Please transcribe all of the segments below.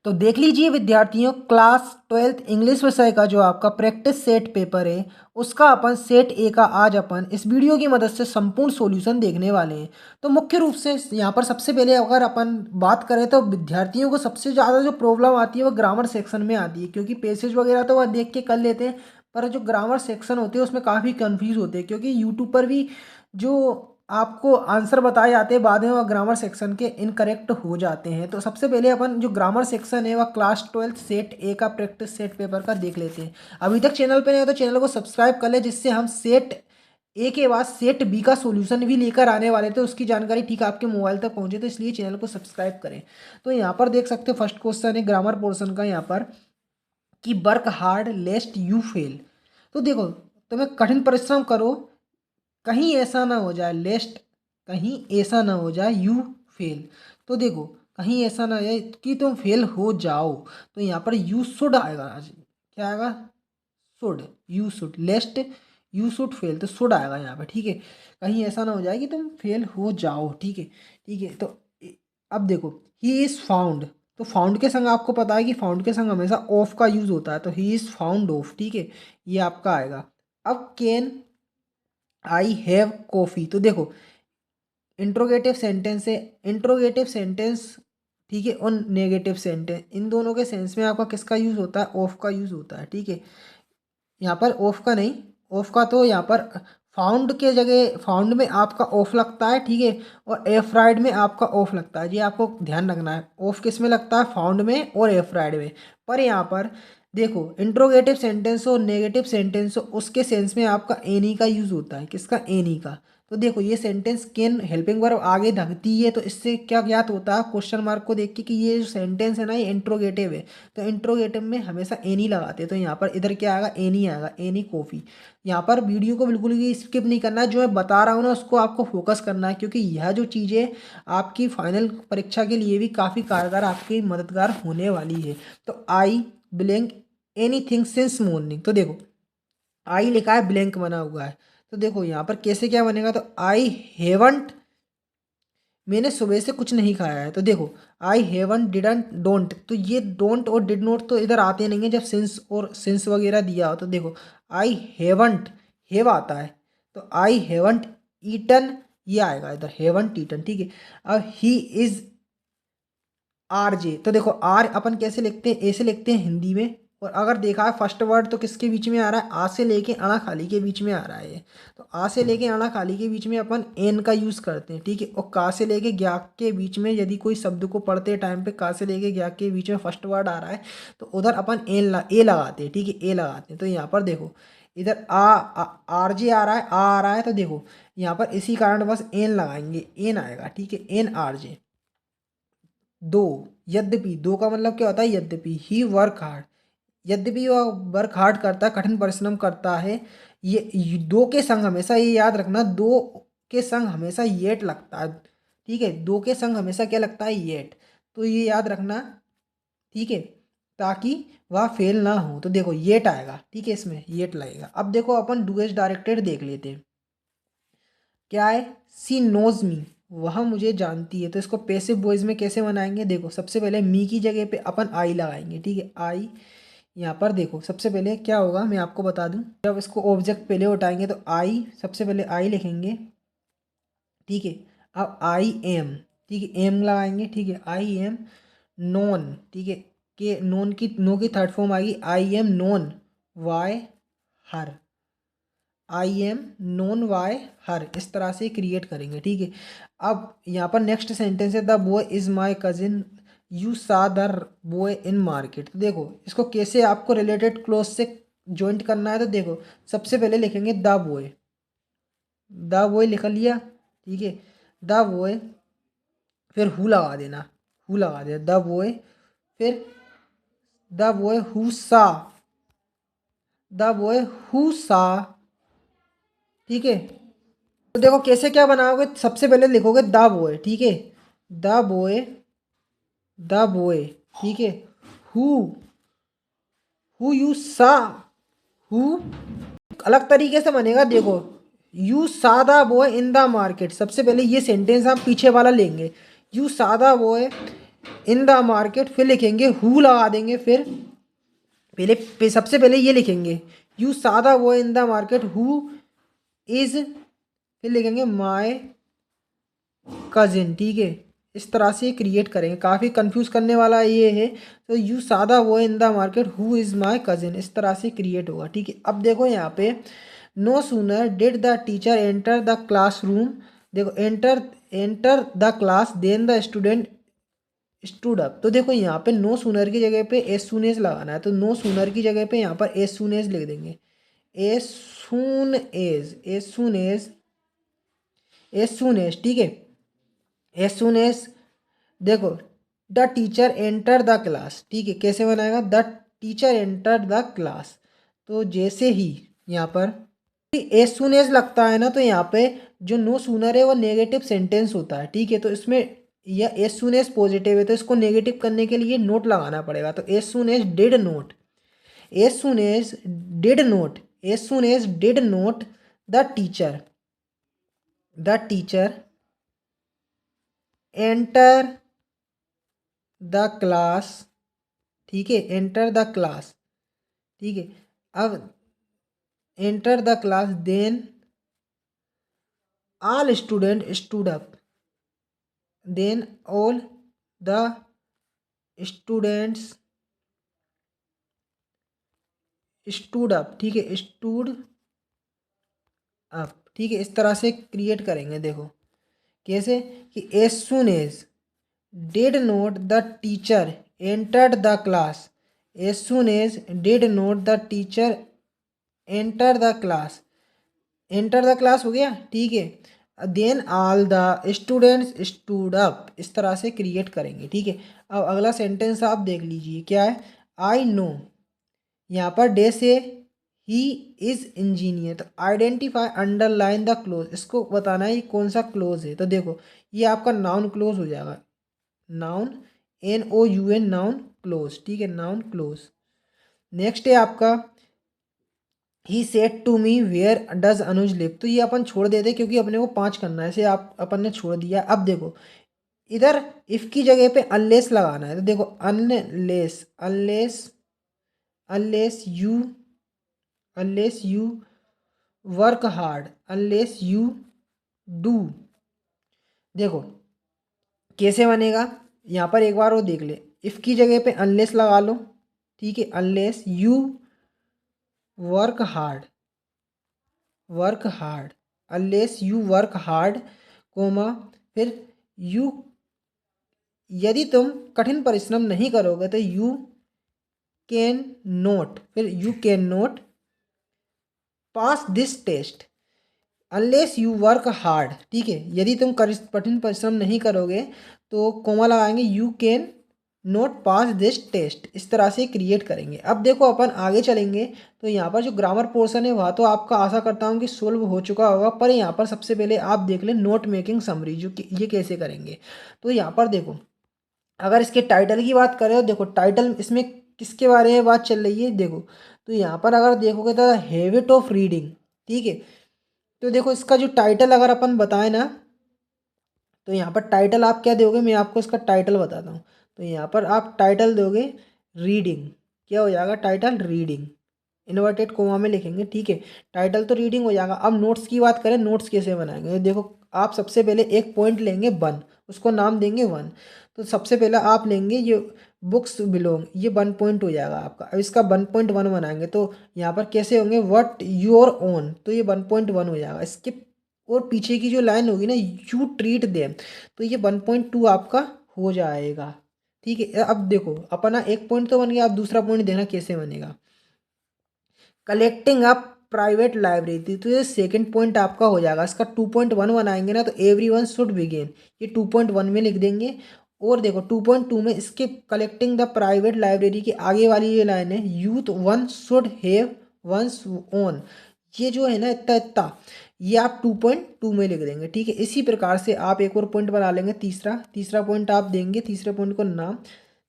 तो देख लीजिए विद्यार्थियों, क्लास 12th इंग्लिश विषय का जो आपका प्रैक्टिस सेट पेपर है उसका अपन सेट ए का आज अपन इस वीडियो की मदद से संपूर्ण सॉल्यूशन देखने वाले हैं। तो मुख्य रूप से यहाँ पर सबसे पहले अगर अपन बात करें तो विद्यार्थियों को सबसे ज़्यादा जो प्रॉब्लम आती है वो ग्रामर सेक्शन में आती है, क्योंकि पैसेज वगैरह तो वह देख के कर लेते हैं, पर जो ग्रामर सेक्शन होते हैं उसमें काफ़ी कंफ्यूज होते हैं, क्योंकि यूट्यूब पर भी जो आपको आंसर बताए जाते हैं बाद में वह ग्रामर सेक्शन के इनकरेक्ट हो जाते हैं। तो सबसे पहले अपन जो ग्रामर सेक्शन है वह क्लास 12th सेट ए का प्रैक्टिस सेट पेपर का देख लेते हैं। अभी तक चैनल पे नहीं हो तो चैनल को सब्सक्राइब कर ले, जिससे हम सेट ए के बाद सेट बी का सॉल्यूशन भी लेकर आने वाले थे, उसकी जानकारी ठीक आपके मोबाइल तक पहुंचे, तो इसलिए चैनल को सब्सक्राइब करें। तो यहाँ पर देख सकते हो फर्स्ट क्वेश्चन है ग्रामर पोर्शन का यहाँ पर, कि वर्क हार्ड लेस्ट यू फेल। तो देखो, तुम्हें कठिन परिश्रम करो, कहीं ऐसा ना हो जाए, लेस्ट कहीं ऐसा ना हो जाए यू फेल। तो देखो, कहीं ऐसा ना हो जाए कि तुम फेल हो जाओ, तो यहाँ पर यू शुड आएगा आज। क्या आएगा? Should. You should लेस्ट you should fail, तो शुड आएगा यहाँ पे, ठीक है। कहीं ऐसा ना हो जाए कि तुम फेल हो जाओ, ठीक है। ठीक है, तो अब देखो, ही इज़ फाउंड। तो फाउंड के संग आपको पता है कि फाउंड के संग हमेशा ऑफ का यूज़ होता है, तो ही इज़ फाउंड ऑफ, ठीक है। ये आपका आएगा। अब कैन आई हैव कॉफ़ी। तो देखो, इंट्रोगेटिव सेंटेंस है, इंट्रोगेटिव सेंटेंस, ठीक है, और नेगेटिव सेंटेंस, इन दोनों के सेंस में आपका किसका यूज़ होता है? ऑफ का यूज़ होता है, ठीक है। यहाँ पर ऑफ का नहीं, ऑफ का तो यहाँ पर फाउंड के जगह फाउंड में आपका ऑफ लगता है, ठीक है, और एफ्राइड में आपका ऑफ लगता है। ये आपको ध्यान रखना है, ऑफ किस में लगता है? फाउंड में और एफ्राइड में। पर यहाँ पर देखो, इंट्रोगेटिव सेंटेंस हो नेगेटिव सेंटेंस हो, उसके सेंस में आपका एनी का यूज़ होता है। किसका? एनी का। तो देखो, ये सेंटेंस कैन हेल्पिंग वर्ब आगे ढकती है, तो इससे क्या ज्ञात होता है क्वेश्चन मार्क को देख के कि ये जो सेंटेंस है ना ये इंट्रोगेटिव है। तो इंट्रोगेटिव में हमेशा एनी लगाते हैं, तो यहाँ पर इधर क्या आएगा? एनी आएगा, एनी कॉफ़ी। यहाँ पर वीडियो को बिल्कुल भी स्किप नहीं करना है, जो मैं बता रहा हूँ ना उसको आपको फोकस करना है, क्योंकि यह जो चीज़ें आपकी फाइनल परीक्षा के लिए भी काफ़ी कारगर आपकी मददगार होने वाली है। तो आई blank any thing since morning. तो देखो, आई लिखा है, ब्लैंक बना हुआ है। तो देखो यहाँ पर कैसे क्या बनेगा? तो आई हेवंट, मैंने सुबह से कुछ नहीं खाया है। तो देखो, आई हेवन डिडंट डोंट, तो ये डोंट और डिड नॉट तो इधर आते नहीं है जब सिंस और सिंस वगैरह दिया हो। तो देखो, आई हेवंट, हेव आता है, तो आई हेवंट ईटन, ये आएगा इधर, हेवंट ईटन, ठीक है। अब ही इज आर जे। तो देखो, आर अपन कैसे लिखते हैं? ऐसे लिखते हैं हिंदी में, और अगर देखा है फर्स्ट वर्ड तो किसके बीच में आ रहा है? आ से लेके अणा खाली के बीच में आ रहा है ये। तो आ से लेके अणा खाली के बीच में अपन एन का यूज़ करते हैं, ठीक है। और का से लेके ज्ञा के बीच में यदि कोई शब्द को पढ़ते टाइम पे का से लेके ज्ञा के बीच में फर्स्ट वर्ड आ रहा है, तो उधर अपन ए लगाते हैं, ठीक है, ए लगाते हैं। तो यहाँ पर देखो, इधर आर जे आ रहा है, आ रहा है, तो देखो यहाँ पर इसी कारण बस एन लगाएंगे, एन आएगा, ठीक है, एन आर जे। दो, यद्यपि, दो का मतलब क्या होता है? यद्यपि। ही वर्क हार्ड, यद्यपि वह वर्क हार्ड करता है, कठिन परिश्रम करता है। ये दो के संग हमेशा ये याद रखना, दो के संग हमेशा येट लगता है, ठीक है। दो के संग हमेशा क्या लगता है? येट। तो ये याद रखना, ठीक है, ताकि वह फेल ना हो। तो देखो, येट आएगा, ठीक है, इसमें येट लगेगा। अब देखो, अपन डू एज डायरेक्टेड देख लेते हैं। क्या है? सी नोज मी, वह मुझे जानती है। तो इसको पैसिव वॉइस में कैसे बनाएंगे? देखो, सबसे पहले मी की जगह पे अपन आई लगाएंगे, ठीक है, आई। यहाँ पर देखो, सबसे पहले क्या होगा मैं आपको बता दूं, जब इसको ऑब्जेक्ट पहले उठाएंगे तो आई, सबसे पहले आई लिखेंगे, ठीक है। अब आई एम, ठीक है, एम लगाएंगे, ठीक है, आई एम नोन, ठीक है, के नोन की, नो की थर्ड फॉर्म आएगी I am known by her, I am known by her, इस तरह से क्रिएट करेंगे, ठीक है। अब यहाँ पर नेक्स्ट सेंटेंस है, the boy is my cousin you सा द बॉय इन मार्केट। तो देखो, इसको कैसे आपको रिलेटेड क्लोज से जॉइंट करना है? तो देखो, सबसे पहले लिखेंगे द बॉय, द बॉय लिख लिया, ठीक है, द बॉय, फिर हु लगा देना, हु लगा दिया, द बॉय, फिर द बॉय हु सा, द बॉय हु सा, ठीक है। तो देखो कैसे क्या बनाओगे, सबसे पहले लिखोगे द बॉय, ठीक है, द बॉय, द बॉय, ठीक है, हु, हु यू सा, हु अलग तरीके से बनेगा। देखो, यू सा the boy in the market, सबसे पहले ये सेंटेंस हम पीछे वाला लेंगे, यू सा the boy in the market, फिर लिखेंगे हु लगा देंगे, फिर सबसे पहले ये लिखेंगे यू सादा वो in the market who is, फिर लिखेंगे माय कजिन। ठीक है, इस तरह से क्रिएट करेंगे। काफ़ी कंफ्यूज करने वाला ये है, तो यू सादा वो in the market who is my cousin, इस तरह से क्रिएट होगा। ठीक है, अब देखो यहाँ पे no sooner did the teacher enter the classroom, देखो enter the class then the student stood up. तो देखो यहाँ पे नो सूनर की जगह पे एज सून एज लगाना है, तो नो सूनर की जगह पे यहाँ पर एज सून एज लिख देंगे। As soon as, as soon as, as soon as. ठीक है, एज सून एज, देखो the teacher enter the class. ठीक है, कैसे बनाएगा, the teacher enter the class, तो जैसे ही यहाँ पर एज सुन एज लगता है ना, तो यहाँ पे जो नो सूनर है वो नेगेटिव सेंटेंस होता है। ठीक है, तो इसमें यह एज सुन एज पॉजिटिव है, तो इसको नेगेटिव करने के लिए नोट लगाना पड़ेगा। तो as soon as did not, as soon as did not, as soon as did not the teacher, the teacher enter the class. ठीक है, एंटर द क्लास। ठीक है, अब enter the class then all student stood up, then all the students stood up. ठीक है, stood up. ठीक है, इस तरह से क्रिएट करेंगे। देखो कैसे, कि as soon as did not the teacher entered the class, as soon as did not the teacher enter the class, enter the class हो गया। ठीक है, then all the students stood up, इस तरह से क्रिएट करेंगे। ठीक है, अब अगला सेंटेंस आप देख लीजिए क्या है, आई नो, यहाँ पर डे से ही इज इंजीनियर, तो आइडेंटिफाई अंडरलाइन द क्लोज, इसको बताना है ये कौन सा क्लोज है। तो देखो ये आपका नाउन क्लोज हो जाएगा, नाउन NOUN, नाउन क्लोज। ठीक है, नाउन क्लोज। नेक्स्ट है आपका ही said to me where does Anuj live, तो ये अपन छोड़ देते क्योंकि अपने को 5 करना है, ऐसे आप अपन ने छोड़ दिया। अब देखो इधर इफ की जगह पे अनलेस लगाना है, तो देखो unless, unless, unless you, unless you work hard, unless you do. देखो कैसे बनेगा, यहाँ पर एक बार वो देख ले, इफ की जगह पे अनलेस लगा लो। ठीक है, unless you work hard, work hard, unless you work hard, comma, फिर यू, यदि तुम कठिन परिश्रम नहीं करोगे तो यू कैन नोट, फिर you can not pass this test, unless you work hard. ठीक है, यदि तुम कठिन परिश्रम नहीं करोगे तो कोमा लगाएंगे, you can not pass this test, इस तरह से क्रिएट करेंगे। अब देखो अपन आगे चलेंगे, तो यहाँ पर जो ग्रामर पोर्शन है वह तो आपका आशा करता हूँ कि सोल्व हो चुका होगा, पर यहाँ पर सबसे पहले आप देख लें नोट मेकिंग समरी, जो कि ये कैसे करेंगे। तो यहाँ पर देखो अगर इसके टाइटल की बात करें तो देखो टाइटल इसमें किसके बारे में बात चल रही है। देखो तो यहाँ पर अगर देखोगे तो हैबिट ऑफ रीडिंग। ठीक है, तो देखो इसका जो टाइटल अगर अपन बताएं ना, तो यहाँ पर टाइटल आप क्या दोगे, मैं आपको इसका टाइटल बताता हूँ। तो यहाँ पर आप टाइटल दोगे रीडिंग, क्या हो जाएगा टाइटल, रीडिंग, इन्वर्टेड कोमा में लिखेंगे। ठीक है, टाइटल तो रीडिंग हो जाएगा। अब नोट्स की बात करें, नोट्स कैसे बनाएंगे, देखो आप सबसे पहले एक पॉइंट लेंगे वन, उसको नाम देंगे वन। तो सबसे पहले आप लेंगे ये बुक्स बिलोंग, ये 1 पॉइंट हो जाएगा आपका। अब इसका 1.1 बनाएंगे, तो यहाँ पर कैसे होंगे, व्हाट योर ओन, तो ये 1.1 हो जाएगा। इसके और पीछे की जो लाइन होगी ना, यू ट्रीट देम, तो ये 1.2 आपका हो जाएगा। ठीक है, अब देखो अपना एक पॉइंट तो बन गया, अब दूसरा पॉइंट देखना कैसे बनेगा, कलेक्टिंग अप प्राइवेट लाइब्रेरी, तो ये सेकंड पॉइंट आपका हो जाएगा। इसका 2.1 बनाएंगे ना, तो एवरीवन शुड बिगिन, ये 2.1 में लिख देंगे। और देखो 2.2 में इसके कलेक्टिंग द प्राइवेट लाइब्रेरी की आगे वाली ये लाइन है, youth one should have one's own, ये जो है ना इतना इतना, ये आप 2.2 में लिख देंगे। ठीक है, इसी प्रकार से आप एक और पॉइंट बना लेंगे, तीसरा पॉइंट आप देंगे, तीसरे पॉइंट को नाम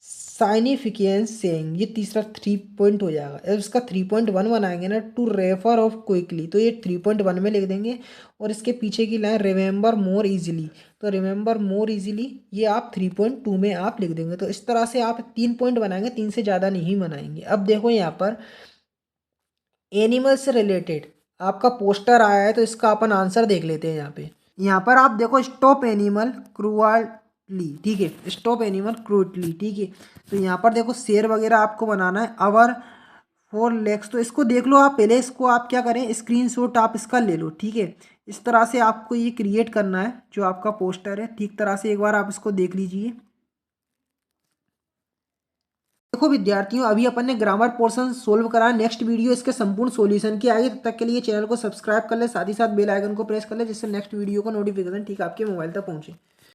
साइनिफिकेंस सेइंग, ये तीसरा 3 पॉइंट हो जाएगा। अब इसका 3.1 बनाएंगे ना, टू रेफर ऑफ क्विकली, तो ये 3.1 में लिख देंगे। और इसके पीछे की लाइन रिमेंबर मोर इजीली, तो रिमेंबर मोर इजीली ये आप 3.2 में आप लिख देंगे। तो इस तरह से आप 3 पॉइंट बनाएंगे, 3 से ज़्यादा नहीं बनाएंगे। अब देखो यहाँ पर एनिमल से रिलेटेड आपका पोस्टर आया है, तो इसका अपन आंसर देख लेते हैं यहाँ पे। यहाँ पर आप देखो, स्टॉप एनिमल क्रूअली, ठीक है, स्टॉप एनिमल क्रूअली, ठीक है। तो यहाँ पर देखो शेर वगैरह आपको बनाना है। अवर 4 legs, तो इसको देख लो आप पहले, इसको आप क्या करें, स्क्रीनशॉट आप इसका ले लो, ठीक है। इस तरह से आपको ये क्रिएट करना है जो आपका पोस्टर है, ठीक तरह से एक बार आप इसको देख लीजिए। देखो विद्यार्थियों, अभी अपन ने ग्रामर पोर्शन सोल्व करा। नेक्स्ट वीडियो इसके संपूर्ण सॉल्यूशन की आएगी। तब तक के लिए चैनल को सब्सक्राइब कर ले, साथ ही साथ बेल आइकन को प्रेस कर ले, जिससे नेक्स्ट वीडियो का नोटिफिकेशन ठीक आपके मोबाइल तक पहुंचे।